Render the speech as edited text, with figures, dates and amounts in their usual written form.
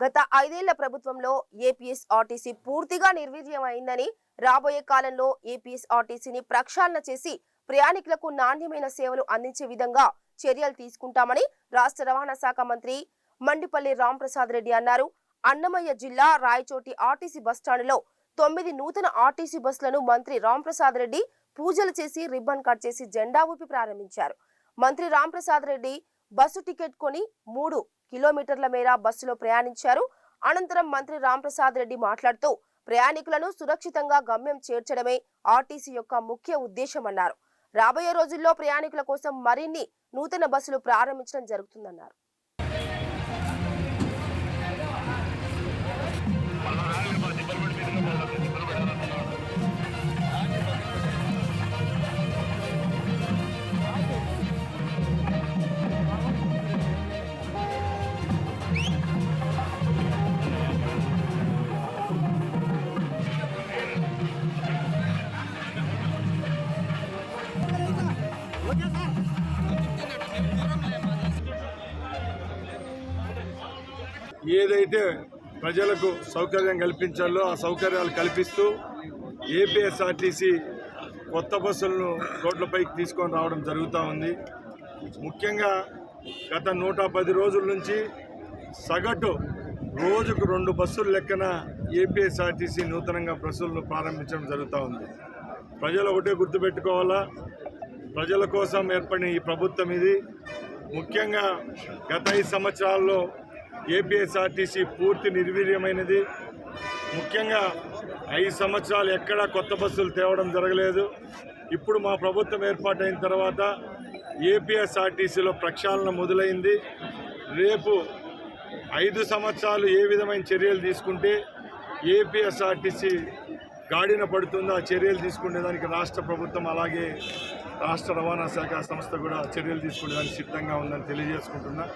గత 5 ఏళ్ల ప్రభుత్వంలో ఏపీఎస్ఆర్టీసీ పూర్తిగా నిర్వీర్యమైందని, రాబోయే కాలంలో ఏపీఎస్ఆర్టీసీని ప్రక్షాళన చేసి ప్రయాణికులకు నాణ్యమైన సేవలు అందించే విధంగా చర్యలు తీసుకుంటామని రాష్ట్ర రవాణా శాఖ మంత్రి మండిపల్లి రాంప్రసాద్ రెడ్డి అన్నారు. అన్నమయ్య జిల్లా రాయచోటి ఆర్టీసీ బస్టాండ్లో 9 నూతన ఆర్టీసీ బస్సులను మంత్రి రాంప్రసాద్ రెడ్డి పూజలు చేసి రిబ్బన్ కట్ చేసి జెండా ఊపి ప్రారంభించారు. మంత్రి రాంప్రసాద్ రెడ్డి బస్సు టికెట్ కొని 3 కిలోమీటర్ల మేర బస్సులో ప్రయాణించారు. అనంతరం మంత్రి రాంప్రసాద్ రెడ్డి మాట్లాడుతూ ప్రయాణికులను సురక్షితంగా గమ్యం చేర్చడమే ఆర్టీసీ యొక్క ముఖ్య ఉద్దేశమన్నారు. రాబోయే రోజుల్లో ప్రయాణికుల కోసం మరిన్ని నూతన బస్సులు ప్రారంభించడం జరుగుతుందన్నారు. ఏదైతే ప్రజలకు సౌకర్యం కల్పించాలో ఆ సౌకర్యాలు కల్పిస్తూ ఏపీఎస్ఆర్టీసీ కొత్త బస్సులను రోడ్లపైకి తీసుకొని రావడం జరుగుతూ ఉంది. ముఖ్యంగా గత 110 రోజుల నుంచి సగటు రోజుకు 2 బస్సులు లెక్కన ఏపీఎస్ఆర్టీసీ నూతనంగా బస్సులను ప్రారంభించడం జరుగుతూ ఉంది. ప్రజలు ఒకటే గుర్తుపెట్టుకోవాలా, ప్రజల కోసం ఏర్పడిన ఈ ప్రభుత్వం ఇది. ముఖ్యంగా గత 5 సంవత్సరాల్లో ఏపీఎస్ఆర్టీసీ పూర్తి నిర్వీర్యమైనది. ముఖ్యంగా 5 సంవత్సరాలు ఎక్కడా కొత్త బస్సులు తేవడం జరగలేదు. ఇప్పుడు మా ప్రభుత్వం ఏర్పాటైన తర్వాత ఏపీఎస్ఆర్టీసీలో ప్రక్షాళన మొదలైంది. రేపు 5 సంవత్సరాలు ఏ విధమైన చర్యలు తీసుకుంటే ఏపీఎస్ఆర్టీసీ గాడిన పడుతుందో ఆ చర్యలు తీసుకునేదానికి రాష్ట్ర ప్రభుత్వం అలాగే రాష్ట్ర రవాణా శాఖ సంస్థ కూడా చర్యలు తీసుకునేదానికి సిద్ధంగా ఉందని తెలియజేసుకుంటున్నా.